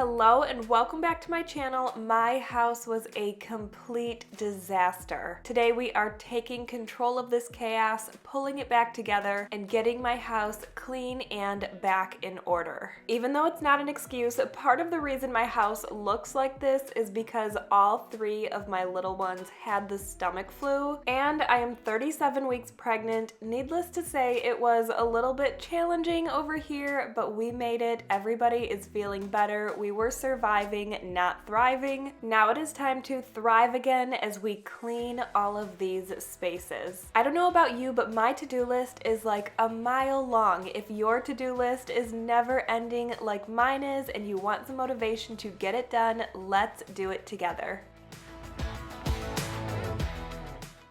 Hello and welcome back to my channel. My house was a complete disaster. Today we are taking control of this chaos, pulling it back together, and getting my house clean and back in order. Even though it's not an excuse, part of the reason my house looks like this is because all three of my little ones had the stomach flu, and I am 37 weeks pregnant. Needless to say, it was a little bit challenging over here, but we made it. Everybody is feeling better. We were surviving, not thriving. Now it is time to thrive again as we clean all of these spaces. I don't know about you, but my to-do list is like a mile long. If your to-do list is never ending like mine is and you want some motivation to get it done, let's do it together.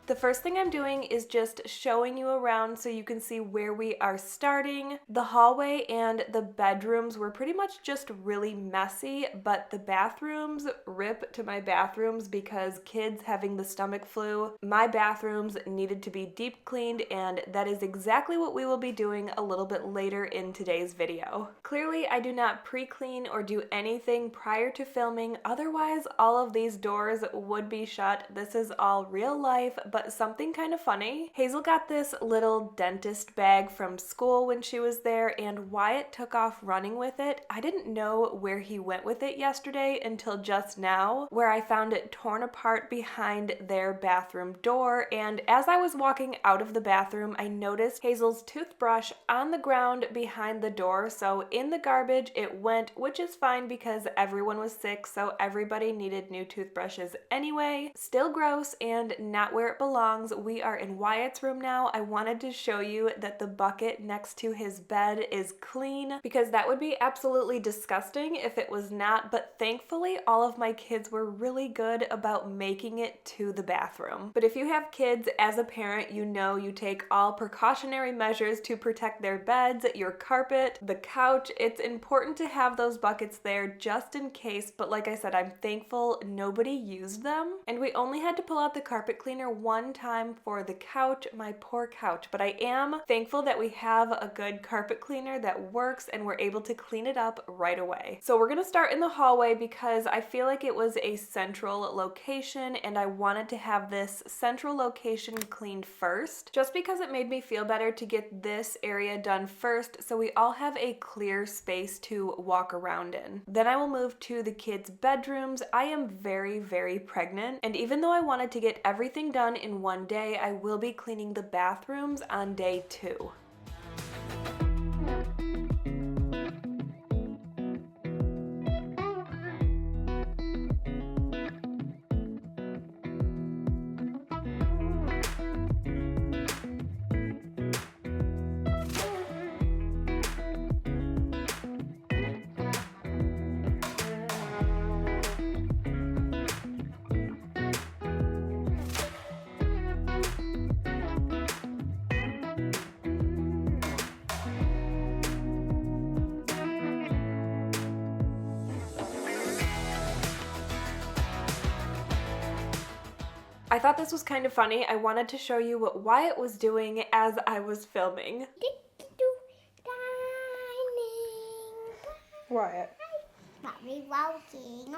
The first thing I'm doing is just showing you around so you can see where we are starting. The hallway and the bedrooms were pretty much just really messy, but the bathrooms, rip to my bathrooms because kids having the stomach flu, my bathrooms needed to be deep cleaned, and that is exactly what we will be doing a little bit later in today's video. Clearly, I do not pre-clean or do anything prior to filming, otherwise all of these doors would be shut. This is all real life, but something kind of funny. Hazel got this little dentist bag from school when she was there, and Wyatt took off running with it. I didn't know where he went with it yesterday until just now, where I found it torn apart behind their bathroom door, and as I was walking out of the bathroom, I noticed Hazel's toothbrush on the ground behind the door, so in the garbage it went, which is fine because everyone was sick, so everybody needed new toothbrushes anyway. Still gross and not where it belongs. We are in Wyatt's room now. I wanted to show you that the bucket next to his bed is clean because that would be absolutely disgusting if it was not, but thankfully all of my kids were really good about making it to the bathroom. But if you have kids, as a parent, you know you take all precautionary measures to protect their beds, your carpet, the couch. It's important to have those buckets there just in case, but like I said, I'm thankful nobody used them, and we only had to pull out the carpet cleaner one time for the couch, my poor couch, but I am thankful that we have a good carpet cleaner that works and we're able to clean it up right away. So we're gonna start in the hallway because I feel like it was a central location and I wanted to have this central location cleaned first, just because it made me feel better to get this area done first so we all have a clear space to walk around in. Then I will move to the kids' bedrooms. I am very, very pregnant, and even though I wanted to get everything done in one day, I will be cleaning the bathrooms on day 2. I thought this was kind of funny. I wanted to show you what Wyatt was doing as I was filming. Wyatt. Mommy walking.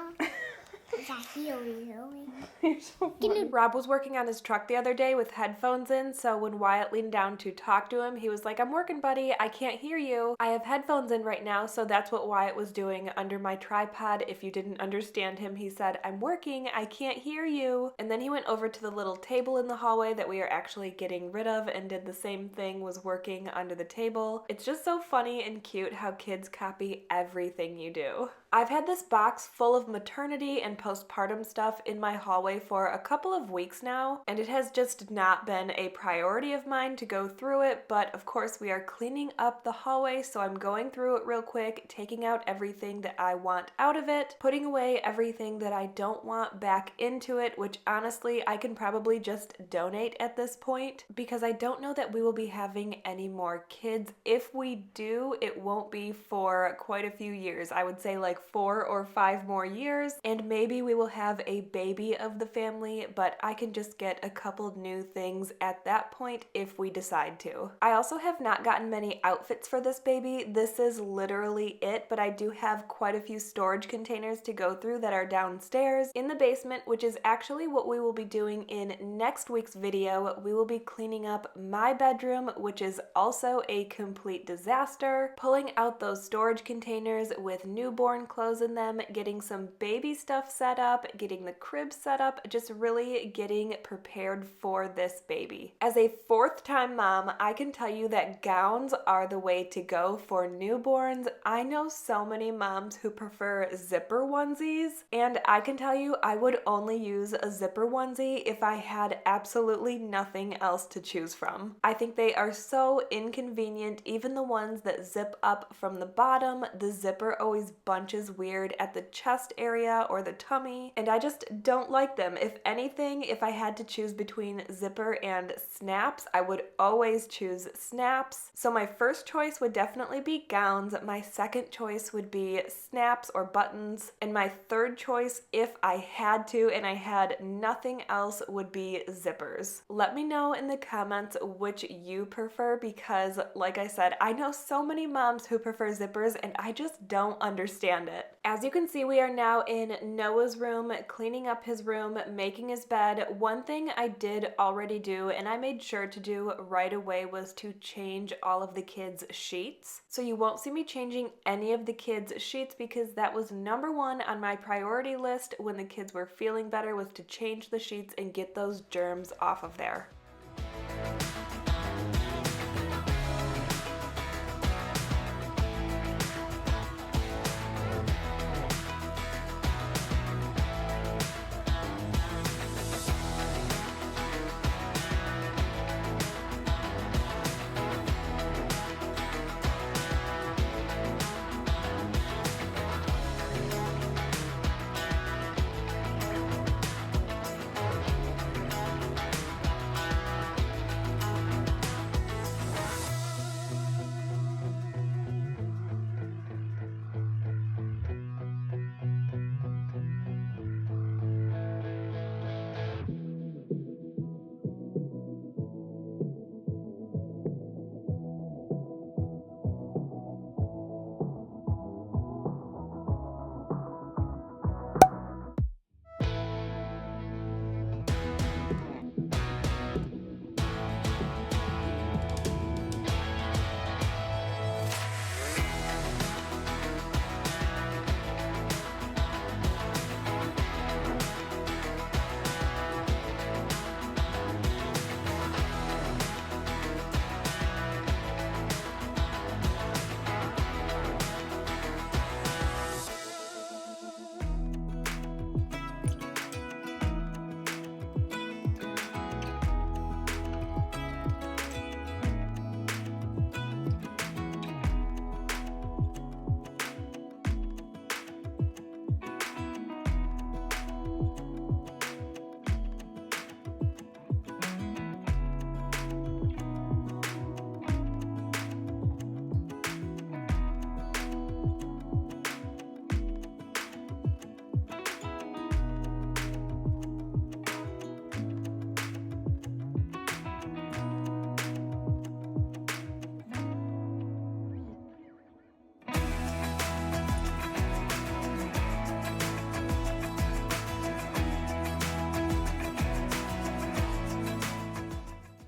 You're so funny. Rob was working on his truck the other day with headphones in, so when Wyatt leaned down to talk to him, he was like, "I'm working, buddy. I can't hear you. I have headphones in right now," so that's what Wyatt was doing under my tripod. If you didn't understand him, he said, "I'm working. I can't hear you." And then he went over to the little table in the hallway that we are actually getting rid of and did the same thing, was working under the table. It's just so funny and cute how kids copy everything you do. I've had this box full of maternity and postpartum stuff in my hallway for a couple of weeks now, and it has just not been a priority of mine to go through it, but of course we are cleaning up the hallway, so I'm going through it real quick, taking out everything that I want out of it, putting away everything that I don't want back into it, which honestly I can probably just donate at this point because I don't know that we will be having any more kids. If we do, it won't be for quite a few years. I would say like 4 or 5 more years, and maybe maybe we will have a baby of the family, but I can just get a couple new things at that point if we decide to. I also have not gotten many outfits for this baby. This is literally it, but I do have quite a few storage containers to go through that are downstairs in the basement, which is actually what we will be doing in next week's video. We will be cleaning up my bedroom, which is also a complete disaster, pulling out those storage containers with newborn clothes in them, getting some baby stuff set up, getting the crib set up, just really getting prepared for this baby. As a fourth-time mom, I can tell you that gowns are the way to go for newborns. I know so many moms who prefer zipper onesies, and I can tell you I would only use a zipper onesie if I had absolutely nothing else to choose from. I think they are so inconvenient, even the ones that zip up from the bottom. The zipper always bunches weird at the chest area or the tummy, and I just don't like them. If anything, if I had to choose between zipper and snaps, I would always choose snaps. So my first choice would definitely be gowns, my second choice would be snaps or buttons, and my third choice, if I had to and I had nothing else, would be zippers. Let me know in the comments which you prefer, because like I said, I know so many moms who prefer zippers and I just don't understand it. As you can see, we are now in Noah's room, cleaning up his room, making his bed. One thing I did already do, and I made sure to do right away, was to change all of the kids' sheets. So you won't see me changing any of the kids' sheets because that was number one on my priority list when the kids were feeling better, was to change the sheets and get those germs off of there.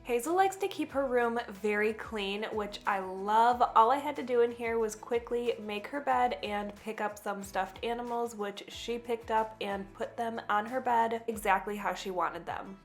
Hazel likes to keep her room very clean, which I love. All I had to do in here was quickly make her bed and pick up some stuffed animals, which she picked up and put them on her bed exactly how she wanted them.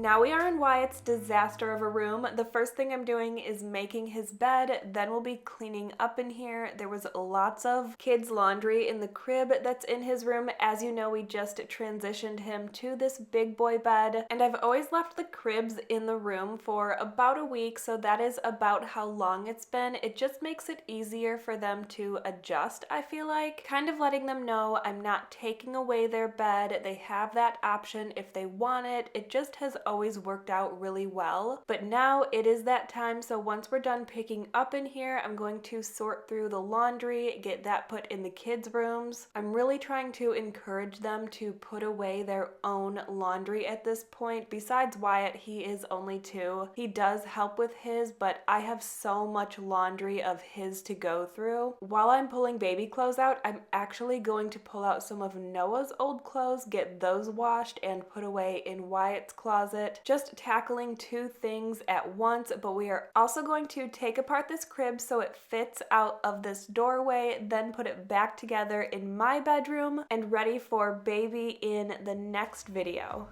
Now we are in Wyatt's disaster of a room. The first thing I'm doing is making his bed, then we'll be cleaning up in here. There was lots of kids' laundry in the crib that's in his room. As you know, we just transitioned him to this big boy bed, and I've always left the cribs in the room for about a week, so that is about how long it's been. It just makes it easier for them to adjust, I feel like. Kind of letting them know I'm not taking away their bed. They have that option if they want it. It just has always worked out really well. But now it is that time, so once we're done picking up in here, I'm going to sort through the laundry, get that put in the kids' rooms. I'm really trying to encourage them to put away their own laundry at this point. Besides Wyatt, he is only 2. He does help with his, but I have so much laundry of his to go through. While I'm pulling baby clothes out, I'm actually going to pull out some of Noah's old clothes, get those washed, and put away in Wyatt's closet. Just tackling 2 things at once, but we are also going to take apart this crib so it fits out of this doorway, then put it back together in my bedroom and ready for baby in the next video.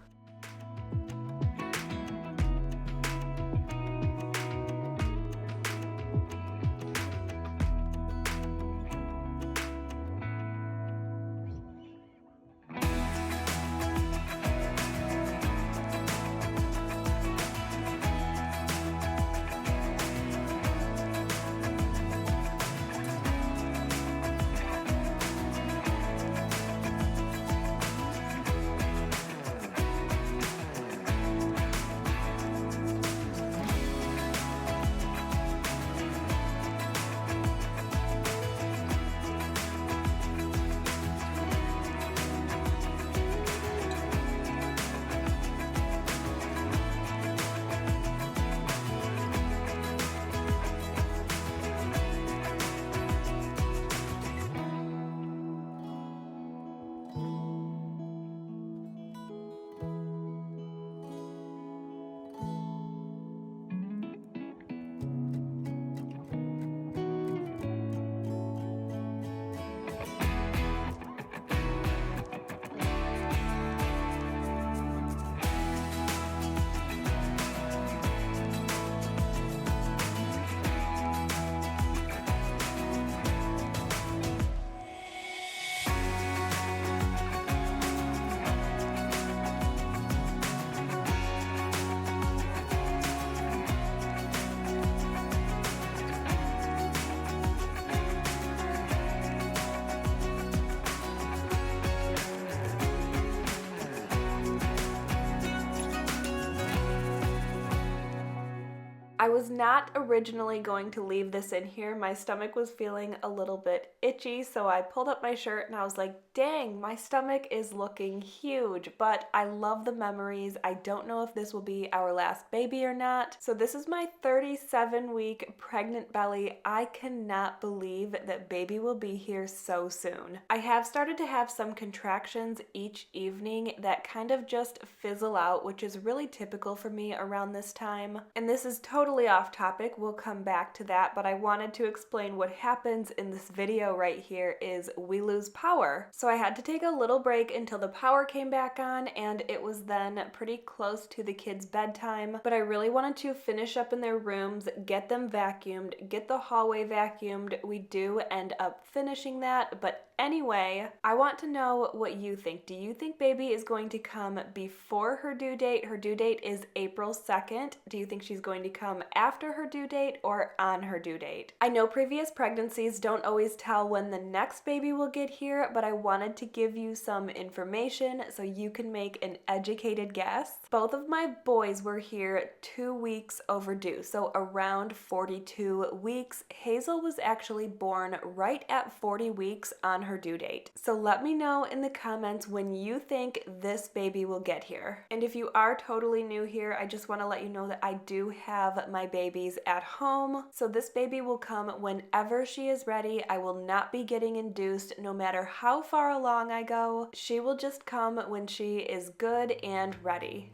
I was not originally going to leave this in here. My stomach was feeling a little bit itchy, so I pulled up my shirt and I was like, dang, my stomach is looking huge, but I love the memories. I don't know if this will be our last baby or not. So this is my 37-week pregnant belly. I cannot believe that baby will be here so soon. I have started to have some contractions each evening that kind of just fizzle out, which is really typical for me around this time. And this is totally off topic, we'll come back to that, but I wanted to explain what happens in this video right here is we lose power. So I had to take a little break until the power came back on, and it was then pretty close to the kids' bedtime, but I really wanted to finish up in their rooms, get them vacuumed, get the hallway vacuumed. We do end up finishing that, but anyway, I want to know what you think. Do you think baby is going to come before her due date? Her due date is April 2nd. Do you think she's going to come after her due date or on her due date? I know previous pregnancies don't always tell when the next baby will get here, but I wanted to give you some information so you can make an educated guess. Both of my boys were here 2 weeks overdue, so around 42 weeks. Hazel was actually born right at 40 weeks on her due date. So let me know in the comments when you think this baby will get here. And if you are totally new here, I just want to let you know that I do have my babies at home. So this baby will come whenever she is ready. I will not be getting induced no matter how far along I go. She will just come when she is good and ready.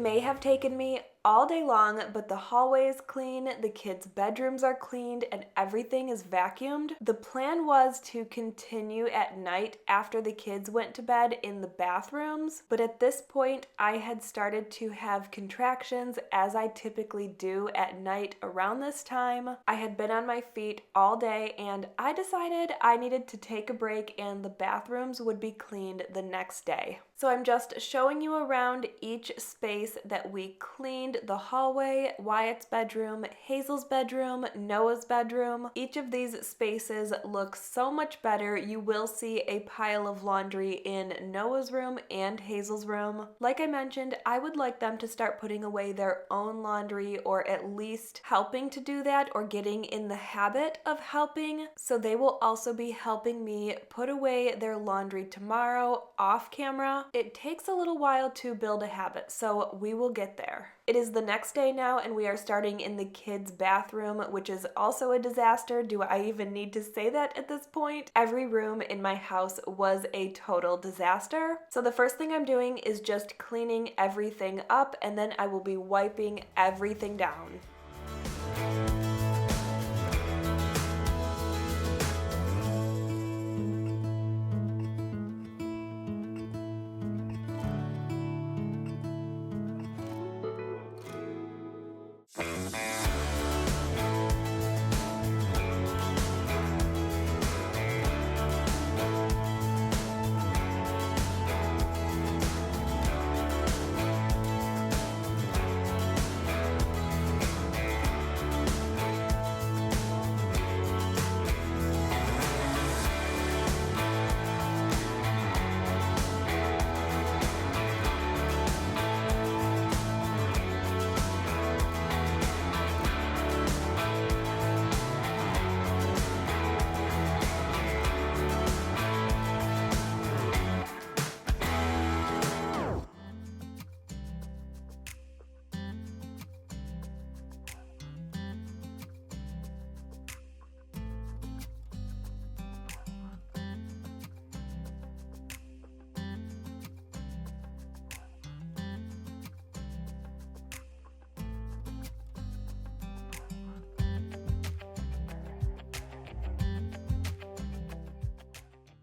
It may have taken me all day long, but the hallway is clean, the kids' bedrooms are cleaned, and everything is vacuumed. The plan was to continue at night after the kids went to bed in the bathrooms, but at this point I had started to have contractions, as I typically do at night around this time. I had been on my feet all day and I decided I needed to take a break and the bathrooms would be cleaned the next day. So I'm just showing you around each space that we cleaned: the hallway, Wyatt's bedroom, Hazel's bedroom, Noah's bedroom. Each of these spaces looks so much better. You will see a pile of laundry in Noah's room and Hazel's room. Like I mentioned, I would like them to start putting away their own laundry, or at least helping to do that, or getting in the habit of helping. So they will also be helping me put away their laundry tomorrow off camera. It takes a little while to build a habit, so we will get there. It is the next day now and we are starting in the kids' bathroom, which is also a disaster. Do I even need to say that at this point? Every room in my house was a total disaster. So the first thing I'm doing is just cleaning everything up, and then I will be wiping everything down.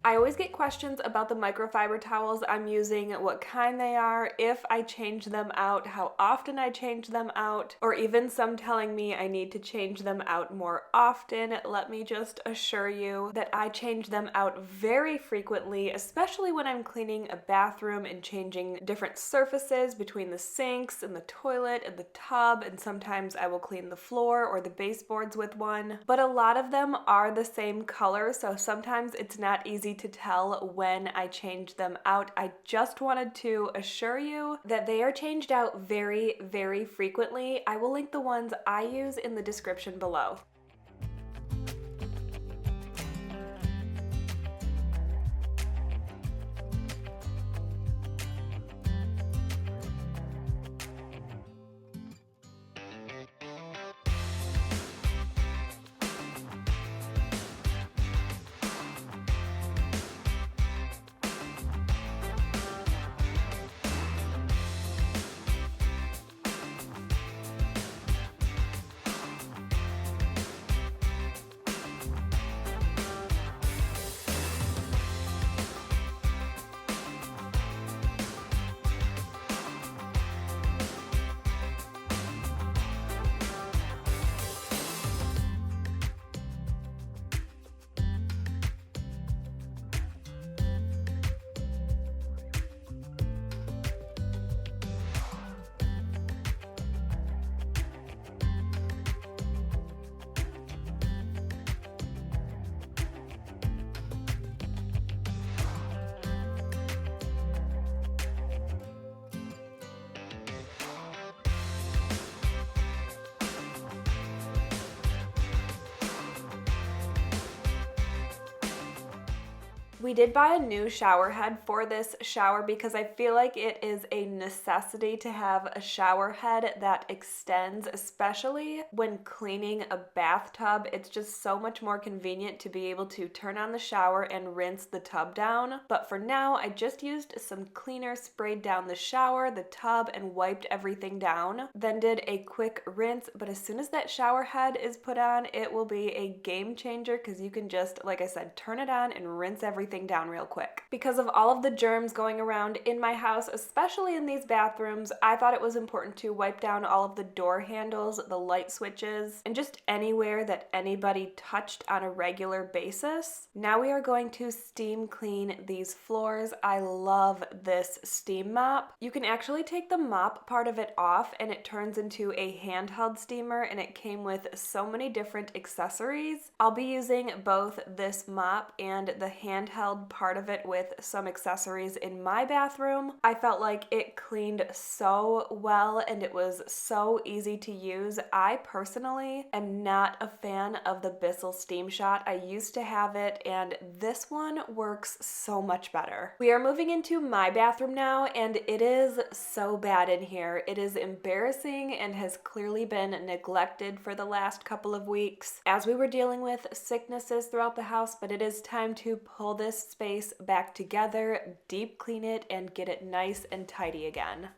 I always get questions about the microfiber towels I'm using, what kind they are, if I change them out, how often I change them out, or even some telling me I need to change them out more often. Let me just assure you that I change them out very frequently, especially when I'm cleaning a bathroom and changing different surfaces between the sinks and the toilet and the tub, and sometimes I will clean the floor or the baseboards with one. But a lot of them are the same color, so sometimes it's not easy to tell when I change them out. I just wanted to assure you that they are changed out very, very frequently. I will link the ones I use in the description below. We did buy a new shower head for this shower because I feel like it is a necessity to have a shower head that extends, especially when cleaning a bathtub. It's just so much more convenient to be able to turn on the shower and rinse the tub down. But for now, I just used some cleaner, sprayed down the shower, the tub, and wiped everything down. Then did a quick rinse, but as soon as that shower head is put on, it will be a game changer because you can just, like I said, turn it on and rinse everything down real quick. Because of all of the germs going around in my house, especially in these bathrooms, I thought it was important to wipe down all of the door handles, the light switches, and just anywhere that anybody touched on a regular basis. Now we are going to steam clean these floors. I love this steam mop. You can actually take the mop part of it off and it turns into a handheld steamer, and it came with so many different accessories. I'll be using both this mop and the handheld part of it with some accessories in my bathroom. I felt like it cleaned so well and it was so easy to use. I personally am not a fan of the Bissell Steam Shot. I used to have it and this one works so much better. We are moving into my bathroom now and it is so bad in here. It is embarrassing and has clearly been neglected for the last couple of weeks as we were dealing with sicknesses throughout the house, but it is time to pull this space back together, deep clean it, and get it nice and tidy again.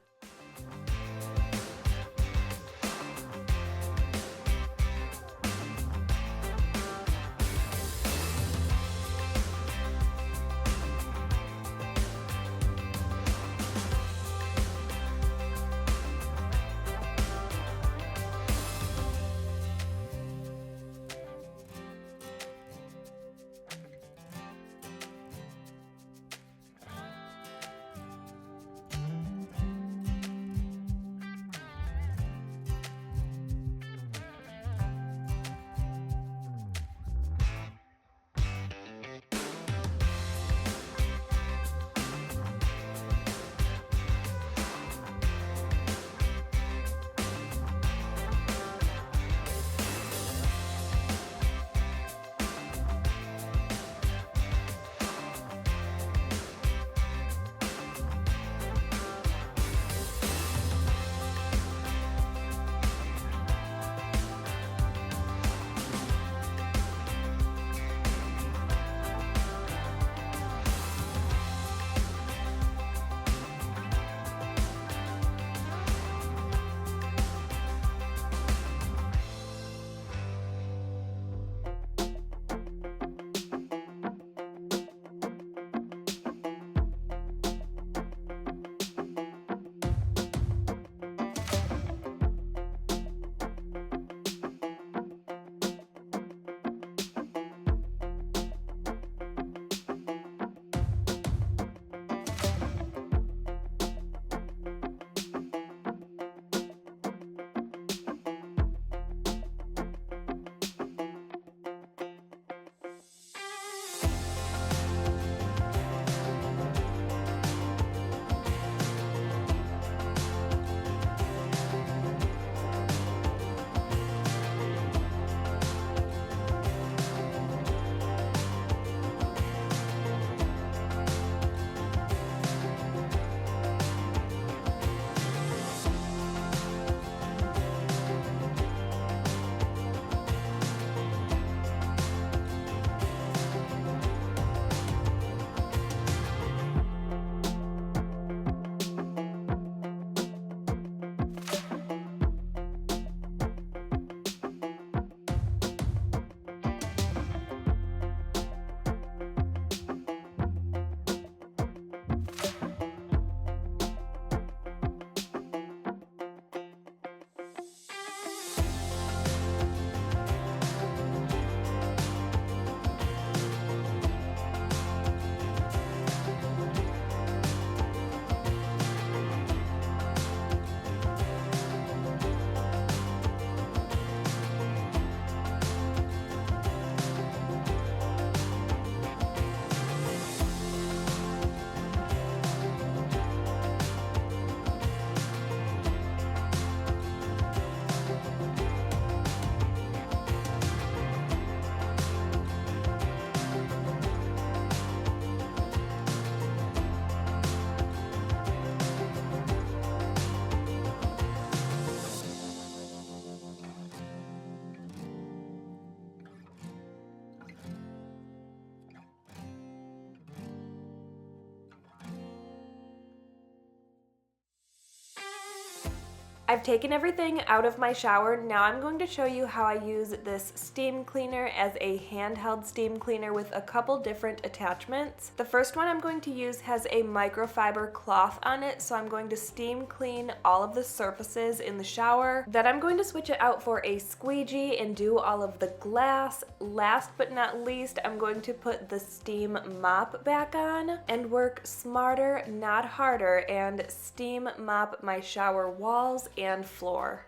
I've taken everything out of my shower. Now I'm going to show you how I use this steam cleaner as a handheld steam cleaner with a couple different attachments. The first one I'm going to use has a microfiber cloth on it, so I'm going to steam clean all of the surfaces in the shower. Then I'm going to switch it out for a squeegee and do all of the glass. Last but not least, I'm going to put the steam mop back on and work smarter, not harder, and steam mop my shower walls and floor.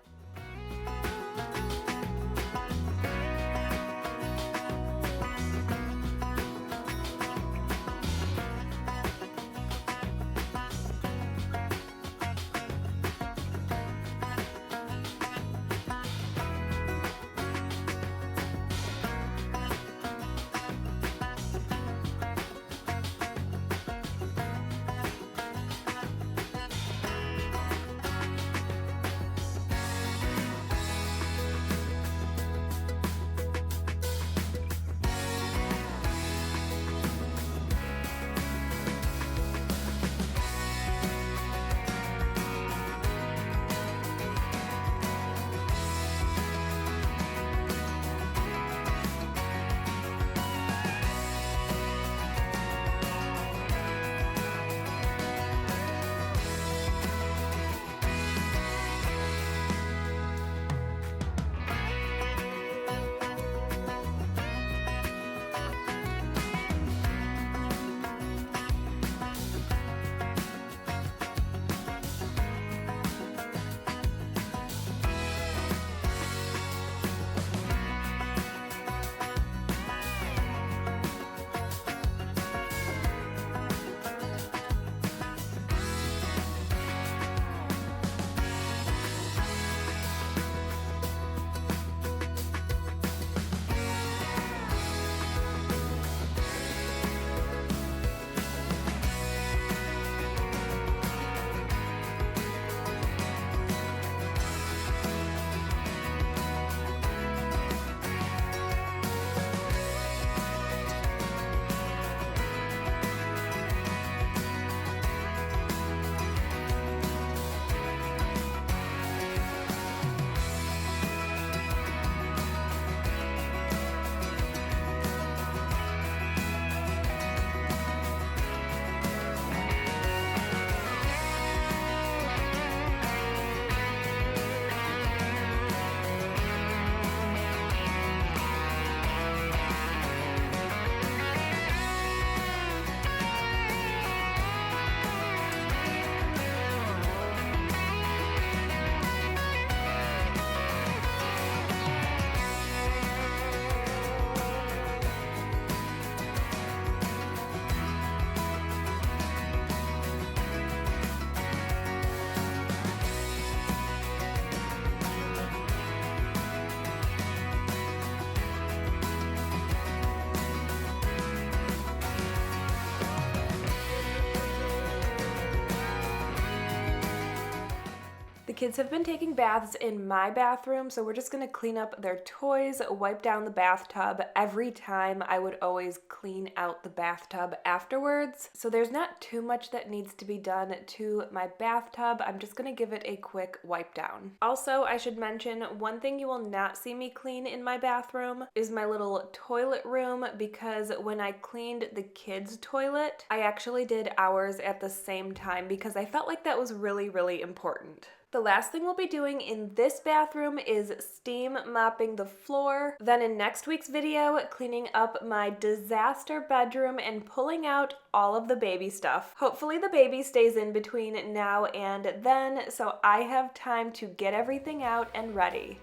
The kids have been taking baths in my bathroom, so we're just gonna clean up their toys, wipe down the bathtub. Every time I would always clean out the bathtub afterwards. So there's not too much that needs to be done to my bathtub. I'm just gonna give it a quick wipe down. Also, I should mention one thing you will not see me clean in my bathroom is my little toilet room, because when I cleaned the kids' toilet, I actually did ours at the same time because I felt like that was really, really important. The last thing we'll be doing in this bathroom is steam mopping the floor. Then in next week's video, cleaning up my disaster bedroom and pulling out all of the baby stuff. Hopefully the baby stays in between now and then, so I have time to get everything out and ready.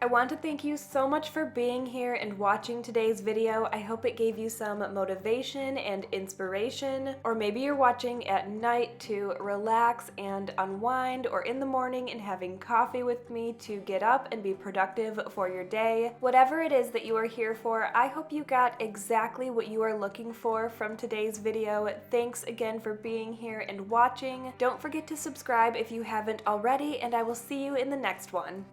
I want to thank you so much for being here and watching today's video. I hope it gave you some motivation and inspiration, or maybe you're watching at night to relax and unwind, or in the morning and having coffee with me to get up and be productive for your day. Whatever it is that you are here for, I hope you got exactly what you are looking for from today's video. Thanks again for being here and watching. Don't forget to subscribe if you haven't already, and I will see you in the next one.